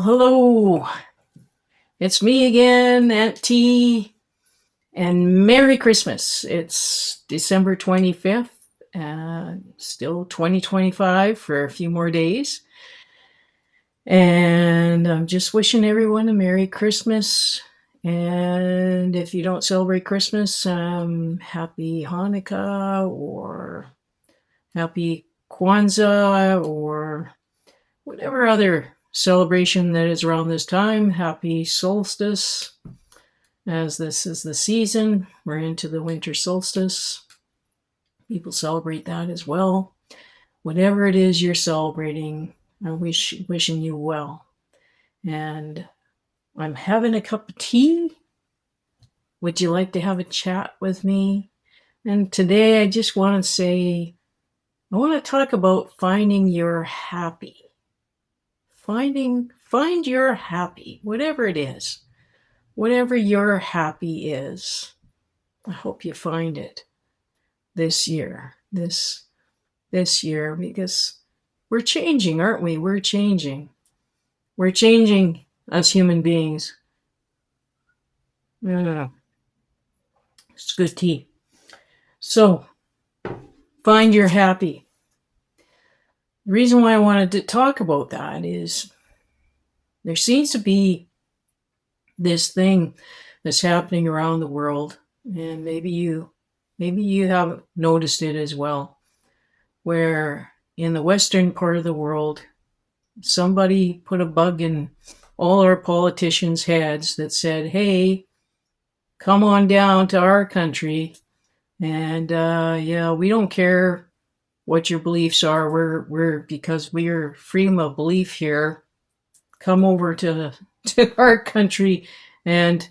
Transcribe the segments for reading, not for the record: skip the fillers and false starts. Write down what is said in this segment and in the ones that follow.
Well, hello. It's me again, Aunt T, and Merry Christmas. It's December 25th, still 2025 for a few more days. And I'm just wishing everyone a Merry Christmas. And if you don't celebrate Christmas, Happy Hanukkah or Happy Kwanzaa or whatever other celebration that is around this time. Happy solstice, as this is the season. We're into the winter solstice. People celebrate that as well. Whatever it is you're celebrating, I'm wishing you well. And I'm having a cup of tea. Would you like to have a chat with me? And today I just want to say, I want to talk about finding your happy. Find your happy, whatever it is. Whatever your happy is. I hope you find it this year. This year, because we're changing, aren't we? We're changing. We're changing as human beings. No. It's good tea. So, find your happy. The reason why I wanted to talk about that is there seems to be this thing that's happening around the world, and maybe you haven't noticed it as well, where in the western part of the world, somebody put a bug in all our politicians' heads that said, hey, come on down to our country, and we don't care what your beliefs are. We're because we're freedom of belief here. Come over to our country, and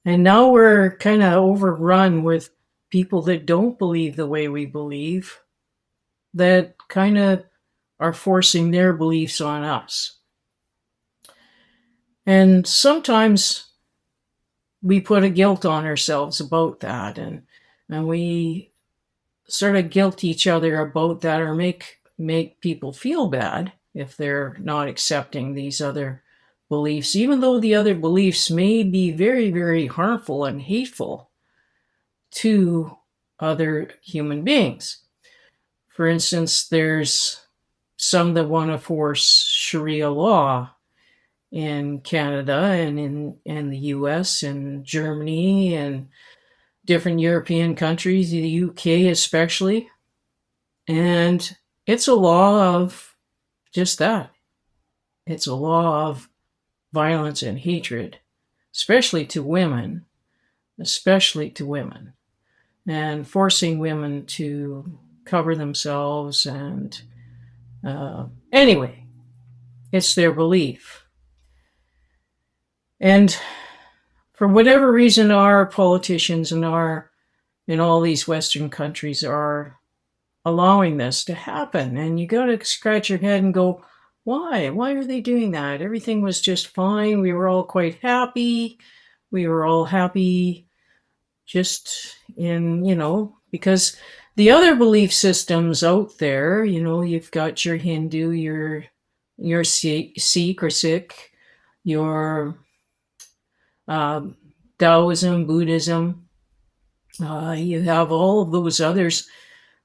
now we're kind of overrun with people that don't believe the way we believe, that kind of are forcing their beliefs on us. And sometimes we put a guilt on ourselves about that, and we sort of guilt each other about that, or make people feel bad if they're not accepting these other beliefs, even though the other beliefs may be very, very harmful and hateful to other human beings. For instance, there's some that want to force Sharia law in Canada and in the US and Germany and different European countries, the UK especially. And it's a law of just that. It's a law of violence and hatred, especially to women, and forcing women to cover themselves. And anyway, it's their belief. And for whatever reason, our politicians in all these Western countries are allowing this to happen. And you got to scratch your head and go, why? Why are they doing that? Everything was just fine. We were all quite happy. We were all happy just because the other belief systems out there, you've got your Hindu, your Sikh or Sikh, your Taoism, Buddhism. You have all of those others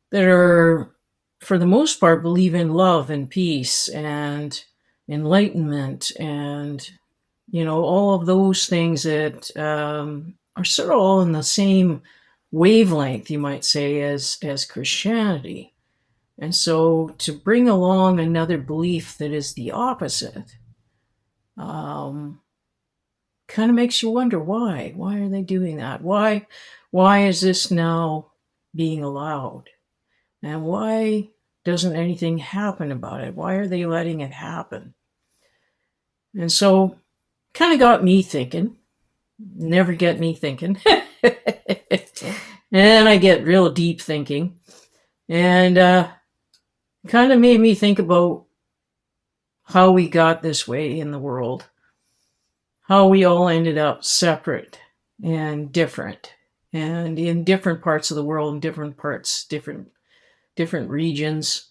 that are, for the most part, believe in love and peace and enlightenment and, all of those things that are sort of all in the same wavelength, you might say, as Christianity. And so to bring along another belief that is the opposite kind of makes you wonder why. Why are they doing that? Why is this now being allowed? And why doesn't anything happen about it? Why are they letting it happen? And so kind of got me thinking. Never get me thinking. And I get real deep thinking. And kind of made me think about how we got this way in the world. How we all ended up separate and different. And in different parts of the world, in different regions,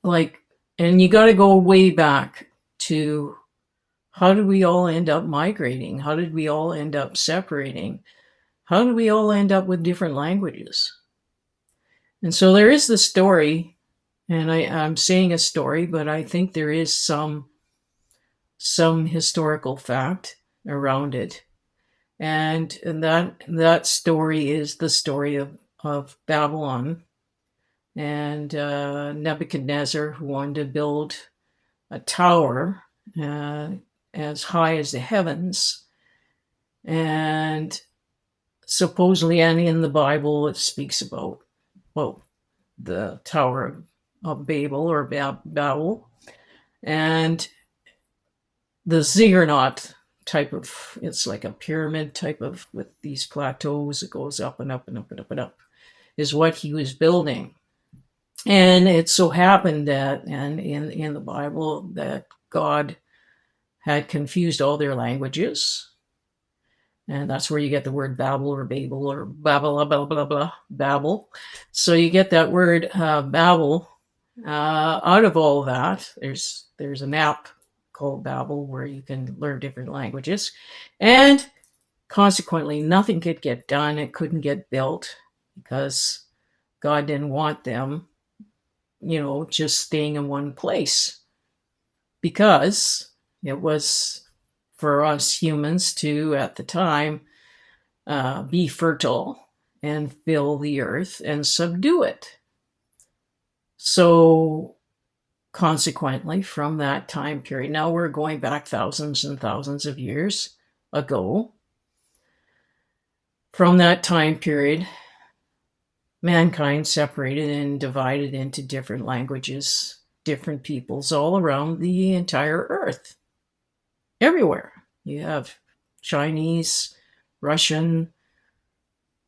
and you got to go way back to How did we all end up migrating? How did we all end up separating? How did we all end up with different languages? And so there is the story, and I'm saying a story, but I think there is some historical fact around it. And that story is the story of Babylon and Nebuchadnezzar, who wanted to build a tower uh, as high as the heavens. And supposedly, and in the Bible, it speaks about, well, the Tower of Babel or Babel, and the ziggurat type of, it's like a pyramid type of, with these plateaus, it goes up and up and up and up and up, is what he was building. And it so happened that, and in the Bible, that God had confused all their languages. And that's where you get the word Babel or Babel or Babel, blah, blah, blah, blah, Babel. So you get that word Babel out of all that. There's an app called Babel where you can learn different languages. And consequently, nothing could get done. It couldn't get built because God didn't want them, just staying in one place. Because it was for us humans to, at the time, be fertile and fill the earth and subdue it. So consequently, from that time period, now we're going back thousands and thousands of years ago. From that time period, mankind separated and divided into different languages, different peoples all around the entire earth. Everywhere. You have Chinese, Russian,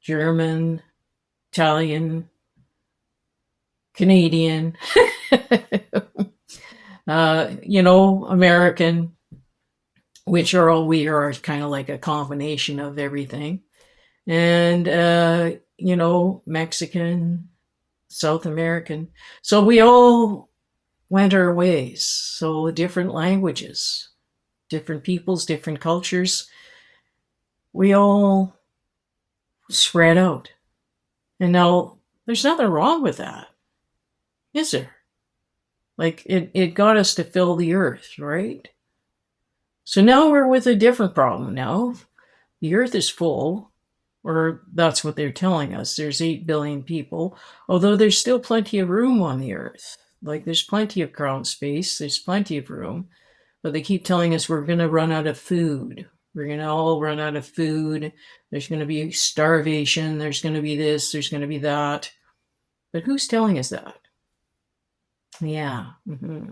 German, Italian, Canadian, American, which we are kind of like a combination of everything. And, Mexican, South American. So we all went our ways. So different languages, different peoples, different cultures. We all spread out. And now there's nothing wrong with that, is there? Like it got us to fill the earth, right? So now we're with a different problem now. The earth is full, or that's what they're telling us. There's 8 billion people, although there's still plenty of room on the earth. Like there's plenty of ground space, there's plenty of room, but they keep telling us we're going to run out of food. We're going to all run out of food. There's going to be starvation. There's going to be this. There's going to be that. But who's telling us that? Yeah. Mm-hmm.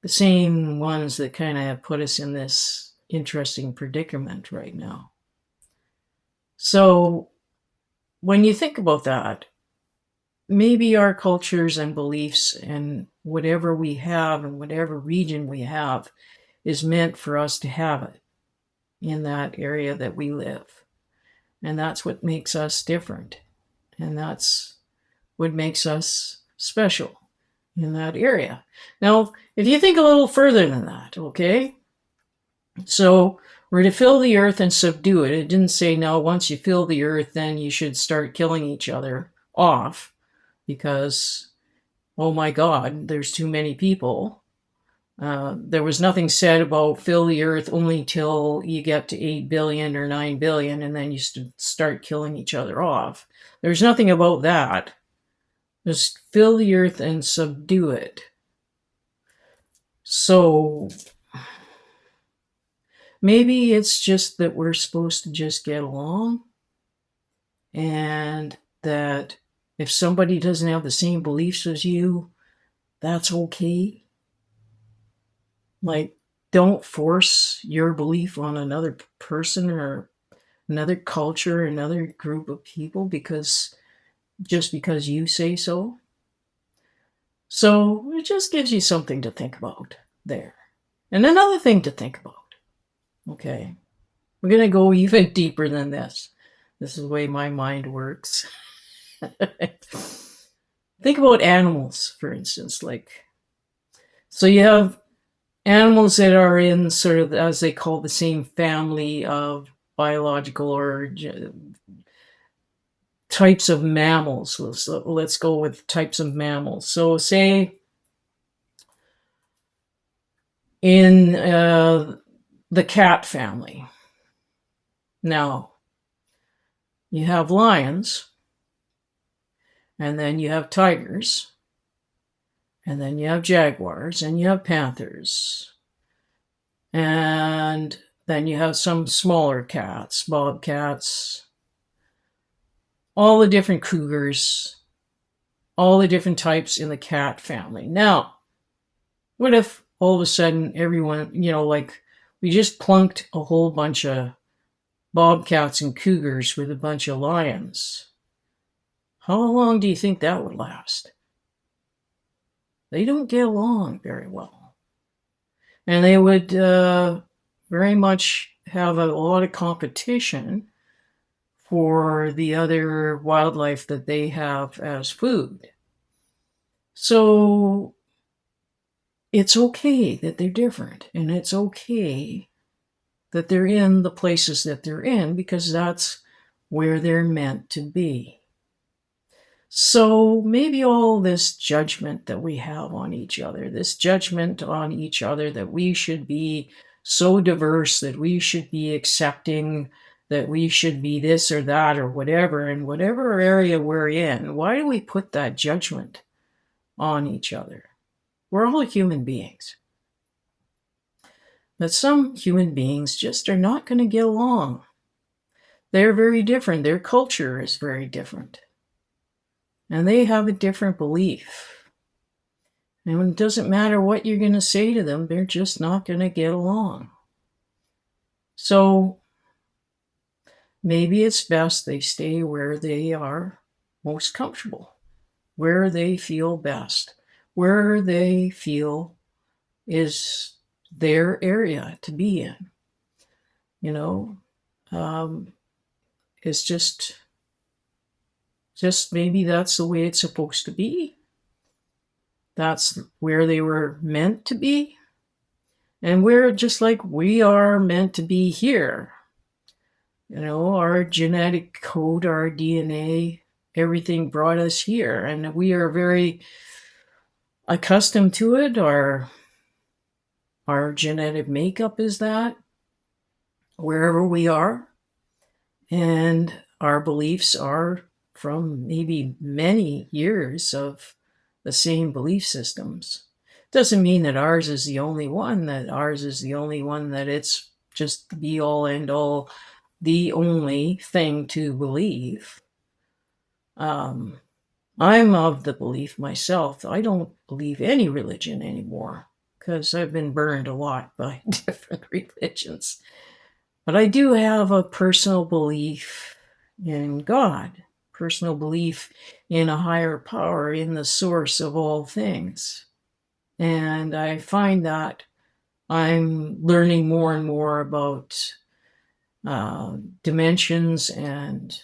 The same ones that kind of have put us in this interesting predicament right now. So when you think about that, maybe our cultures and beliefs and whatever we have and whatever region we have is meant for us to have it in that area that we live. And that's what makes us different. And that's what makes us special in that area. Now, if you think a little further than that, okay? So we're to fill the earth and subdue it. It didn't say, now, once you fill the earth, then you should start killing each other off because, oh my God, there's too many people. There was nothing said about fill the earth only till you get to 8 billion or 9 billion, and then you start killing each other off. There's nothing about that. Just fill the earth and subdue it. So maybe it's just that we're supposed to just get along, and that if somebody doesn't have the same beliefs as you, that's okay. Like, don't force your belief on another person or another culture, another group of people just because you say so. So it just gives you something to think about there. And another thing to think about. Okay, we're going to go even deeper than this. This is the way my mind works. Think about animals, for instance. So you have animals that are in sort of, as they call, the same family of biological or types of mammals. Let's go with types of mammals. So, say in the cat family. Now, you have lions, and then you have tigers, and then you have jaguars, and you have panthers, and then you have some smaller cats, bobcats, all the different cougars, all the different types in the cat family. Now, what if all of a sudden everyone, like we just plunked a whole bunch of bobcats and cougars with a bunch of lions? How long do you think that would last? They don't get along very well. And they would very much have a lot of competition for the other wildlife that they have as food. So it's okay that they're different, and it's okay that they're in the places that they're in, because that's where they're meant to be. So maybe all this judgment that we have on each other, that we should be so diverse, that we should be accepting, that we should be this or that or whatever, in whatever area we're in, why do we put that judgment on each other? We're all human beings. But some human beings just are not going to get along. They're very different. Their culture is very different. And they have a different belief. And it doesn't matter what you're going to say to them, they're just not going to get along. So maybe it's best they stay where they are most comfortable, where they feel best, where they feel is their area to be in. It's just maybe that's the way it's supposed to be. That's where they were meant to be. And we're just like we are meant to be here. Our genetic code, our DNA, everything brought us here. And we are very accustomed to it. Our genetic makeup is that, wherever we are. And our beliefs are from maybe many years of the same belief systems. Doesn't mean that ours is the only one, that it's just the be all end all, the only thing to believe. I'm of the belief myself, I don't believe any religion anymore, because I've been burned a lot by different religions. But I do have a personal belief in God, personal belief in a higher power, in the source of all things. And I find that I'm learning more and more about dimensions and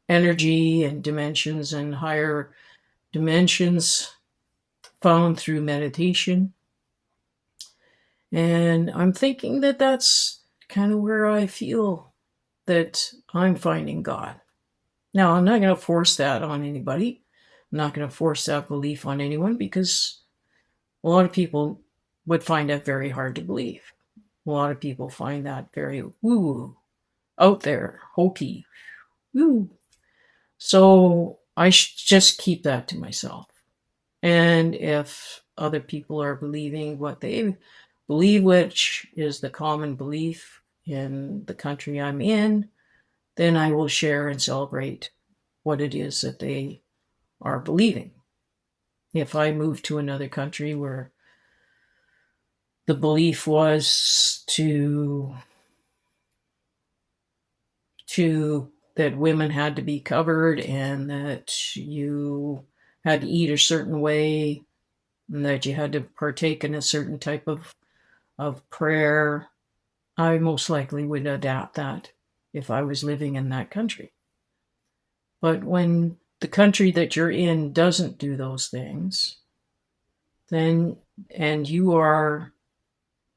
energy and dimensions and higher dimensions found through meditation. And I'm thinking that that's kind of where I feel that I'm finding God. Now, I'm not going to force that on anybody. I'm not going to force that belief on anyone, because a lot of people would find that very hard to believe. A lot of people find that very woo, out there, hokey, woo. So I should just keep that to myself. And if other people are believing what they believe, which is the common belief in the country I'm in, then I will share and celebrate what it is that they are believing. If I move to another country where the belief was to that women had to be covered, and that you had to eat a certain way, and that you had to partake in a certain type of prayer, I most likely would adapt that if I was living in that country. But when the country that you're in doesn't do those things, then, and you are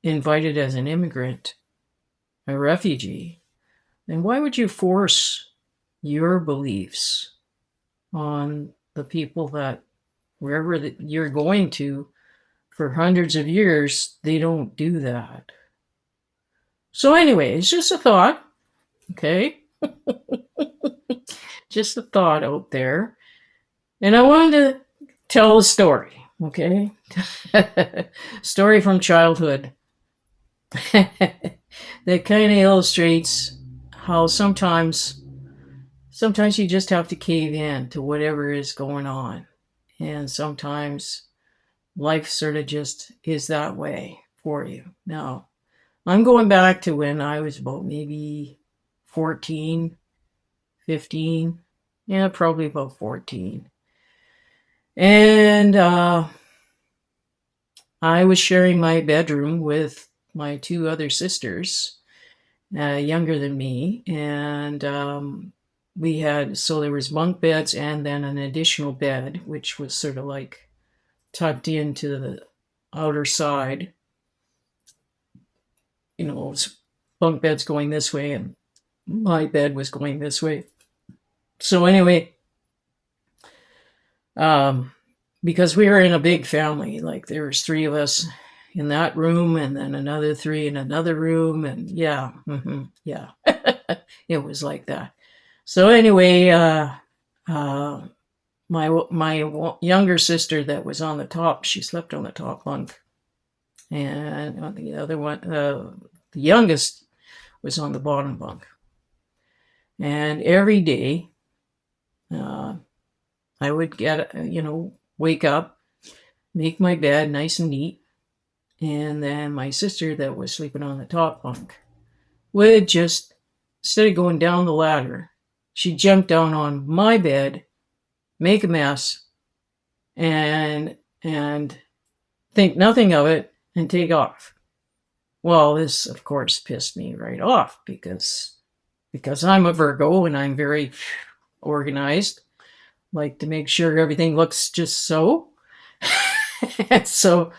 invited as an immigrant, a refugee, then why would you force your beliefs on the people that wherever that you're going to for hundreds of years, they don't do that. So anyway, it's just a thought, okay? Just a thought out there. And I wanted to tell a story, okay? Story from childhood that kind of illustrates how sometimes you just have to cave in to whatever is going on. And sometimes life sort of just is that way for you. Now, I'm going back to when I was about maybe 14, 15, yeah, probably about 14. And I was sharing my bedroom with my two other sisters, younger than me. And we had, so there was bunk beds and then an additional bed, which was sort of like tucked into the outer side. You know, it was bunk beds going this way and my bed was going this way. So anyway, because we were in a big family, like there was 3 of us in that room and then another 3 in another room, and yeah, yeah, it was like that. So anyway, my younger sister that was on the top, she slept on the top bunk, and the other one, the youngest, was on the bottom bunk. And every day, I would get, wake up, make my bed nice and neat, and then my sister that was sleeping on the top bunk would just, instead of going down the ladder, she'd jump down on my bed, make a mess, and think nothing of it and take off. Well, this of course pissed me right off because I'm a Virgo and I'm very organized, like to make sure everything looks just so. And so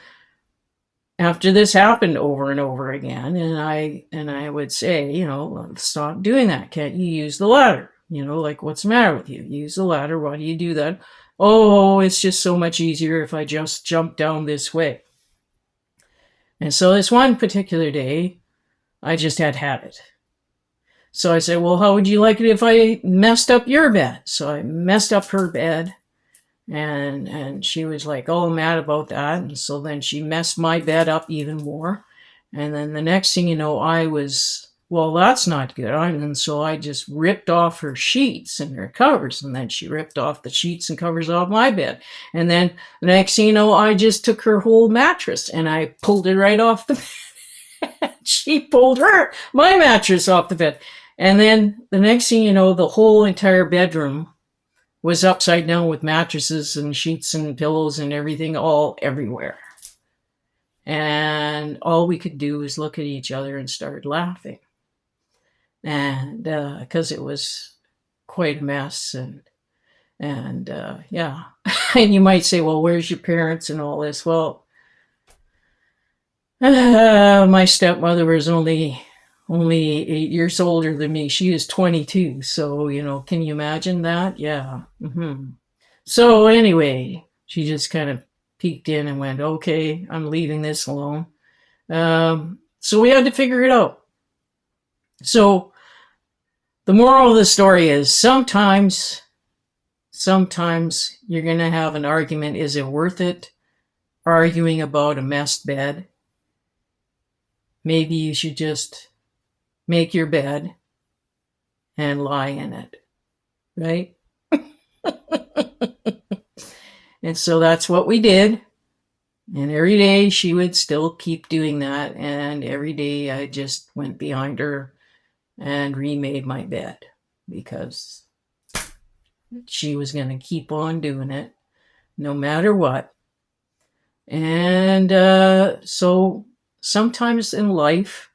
after this happened over and over again, and I would say, stop doing that. Can't you use the ladder? Like, what's the matter with you? Use the ladder. Why do you do that? Oh, it's just so much easier if I just jump down this way. And so this one particular day, I just had it. So I said, well, how would you like it if I messed up your bed? So I messed up her bed, and she was like all mad about that. And so then she messed my bed up even more. And then the next thing you know, I was, well, that's not good. And so I just ripped off her sheets and her covers. And then she ripped off the sheets and covers off my bed. And then the next thing you know, I just took her whole mattress and I pulled it right off the bed. She pulled my mattress off the bed. And then the next thing you know, the whole entire bedroom was upside down with mattresses and sheets and pillows and everything all everywhere. And all we could do was look at each other and start laughing. And because it was quite a mess. And yeah. And you might say, well, where's your parents and all this? Well, my stepmother was only 8 years older than me. She is 22. So, can you imagine that? Yeah. So anyway, she just kind of peeked in and went, okay, I'm leaving this alone. So we had to figure it out. So the moral of the story is sometimes you're going to have an argument. Is it worth it arguing about a messed bed? Maybe you should just make your bed and lie in it, right? And so that's what we did. And every day she would still keep doing that. And every day I just went behind her and remade my bed because she was going to keep on doing it no matter what. And so sometimes in life,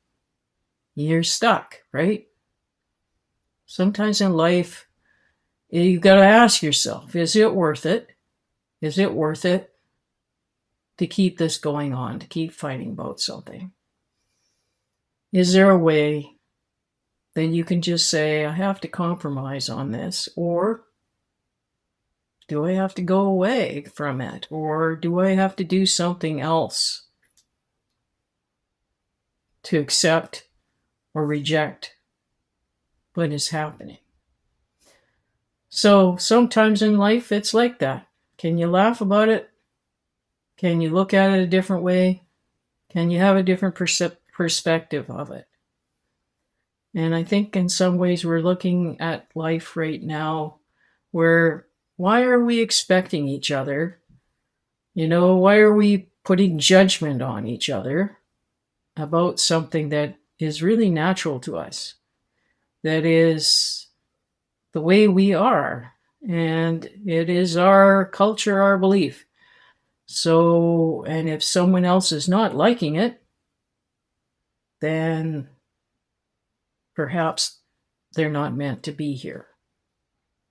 you're stuck, right? Sometimes in life, you've got to ask yourself, is it worth it? Is it worth it to keep this going on, to keep fighting about something? Is there a way that you can just say, I have to compromise on this? Or do I have to go away from it? Or do I have to do something else to accept or reject what is happening? So sometimes in life, it's like that. Can you laugh about it? Can you look at it a different way? Can you have a different perspective of it? And I think in some ways we're looking at life right now where why are we expecting each other? Why are we putting judgment on each other about something that is really natural to us? That is the way we are. And it is our culture, our belief. So, and if someone else is not liking it, then perhaps they're not meant to be here.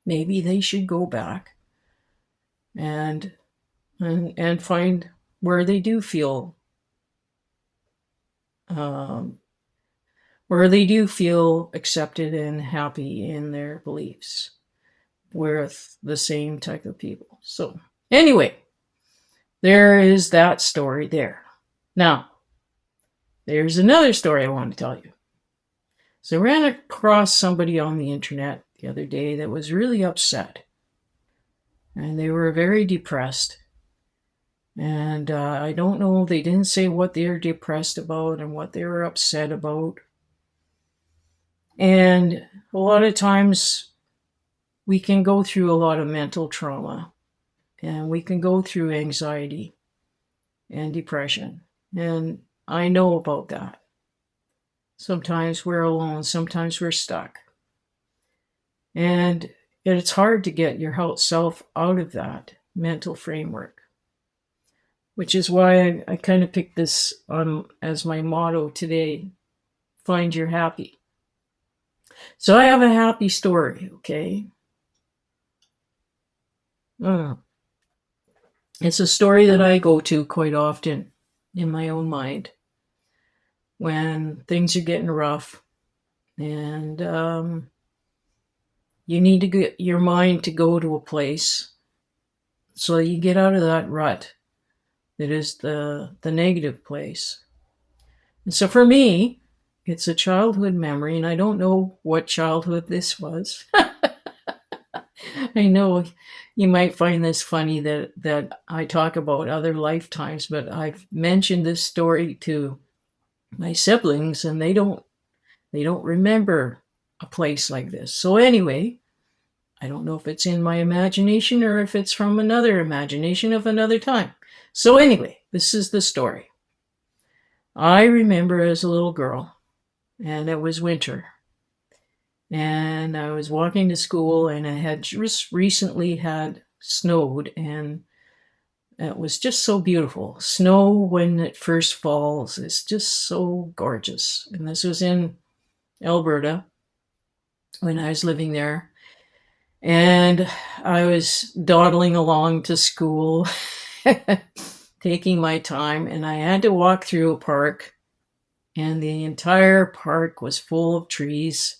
Maybe they should go back and find where they do feel accepted and happy in their beliefs with the same type of people. So anyway, there is that story there. Now, there's another story I want to tell you. So I ran across somebody on the internet the other day that was really upset. And they were very depressed. And I don't know, they didn't say what they were depressed about and what they were upset about. And a lot of times we can go through a lot of mental trauma, and we can go through anxiety and depression. And I know about that. Sometimes we're alone, sometimes we're stuck. And it's hard to get yourself out of that mental framework, which is why I kind of picked this on as my motto today: find your happy. So I have a happy story, okay? It's a story that I go to quite often in my own mind when things are getting rough, and you need to get your mind to go to a place so you get out of that rut that is the negative place. And so for me, it's a childhood memory, and I don't know what childhood this was. I know you might find this funny that I talk about other lifetimes, but I've mentioned this story to my siblings, and they don't remember a place like this. So anyway, I don't know if it's in my imagination or if it's from another imagination of another time. So anyway, this is the story. I remember as a little girl, and it was winter, and I was walking to school, and it had just recently had snowed, and it was just so beautiful. Snow, when it first falls, is just so gorgeous. And this was in Alberta when I was living there. And I was dawdling along to school, taking my time, and I had to walk through a park, and the entire park was full of trees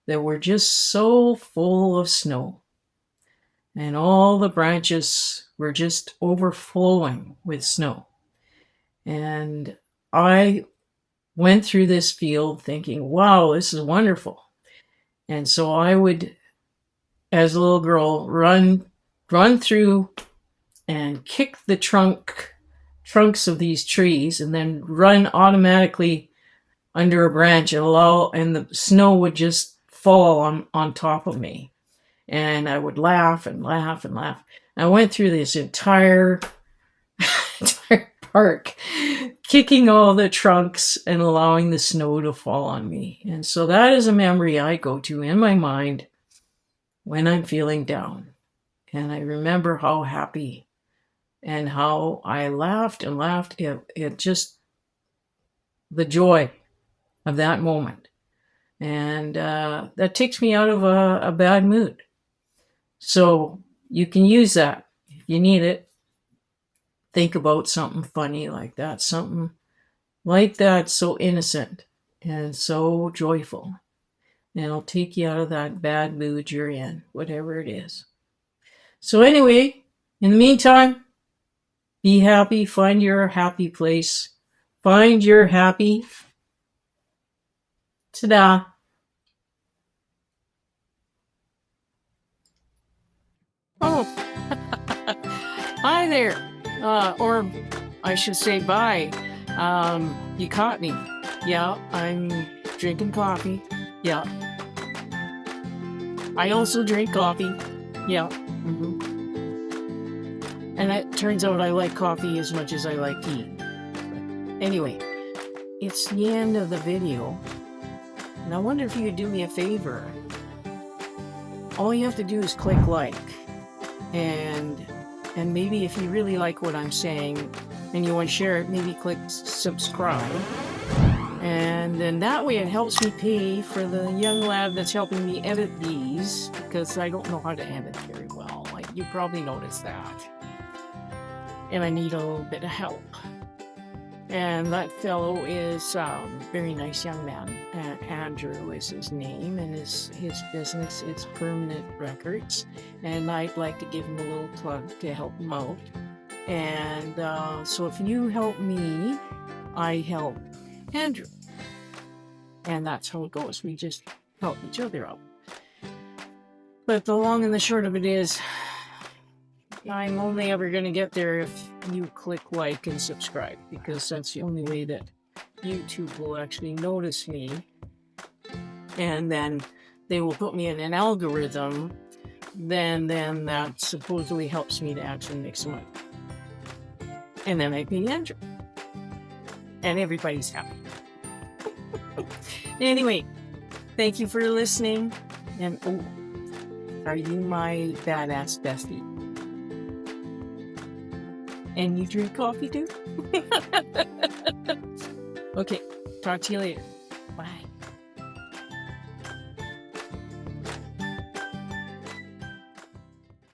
that were just so full of snow. And all the branches were just overflowing with snow. And I went through this field thinking, wow, this is wonderful. And so I would, as a little girl, run through and kick the trunks of these trees, and then run automatically under a branch and the snow would just fall on top of me. And I would laugh and laugh and laugh. I went through this entire park, kicking all the trunks and allowing the snow to fall on me. And so that is a memory I go to in my mind when I'm feeling down. And I remember how happy and how I laughed and laughed. It just, the joy of that moment. And that takes me out of a bad mood. So you can use that if you need it. Think about something funny like that, something like that, so innocent and so joyful. And it'll take you out of that bad mood you're in, whatever it is. So, anyway, in the meantime, be happy, find your happy place, find your happy. Ta-da. Oh, hi there. Or I should say bye. You caught me. Yeah, I'm drinking coffee. Yeah. I also drink coffee. Yeah. And it turns out I like coffee as much as I like tea. But anyway, it's the end of the video. And I wonder if you could do me a favor. All you have to do is click like. And maybe if you really like what I'm saying and you want to share it, maybe click subscribe. And then that way it helps me pay for the young lad that's helping me edit these, because I don't know how to edit very well. Like, you probably noticed that. And I need a little bit of help. And that fellow is a very nice young man. Andrew is his name, and his business is Permanent Records. And I'd like to give him a little plug to help him out. And so if you help me, I help Andrew. And that's how it goes. We just help each other out. But the long and the short of it is, I'm only ever going to get there if you click like and subscribe, because that's the only way that YouTube will actually notice me. And then they will put me in an algorithm. Then that supposedly helps me to actually make some money. And then I pay Andrew. And everybody's happy. Anyway, thank you for listening. And are you my badass bestie? And you drink coffee too? Okay, talk to you later.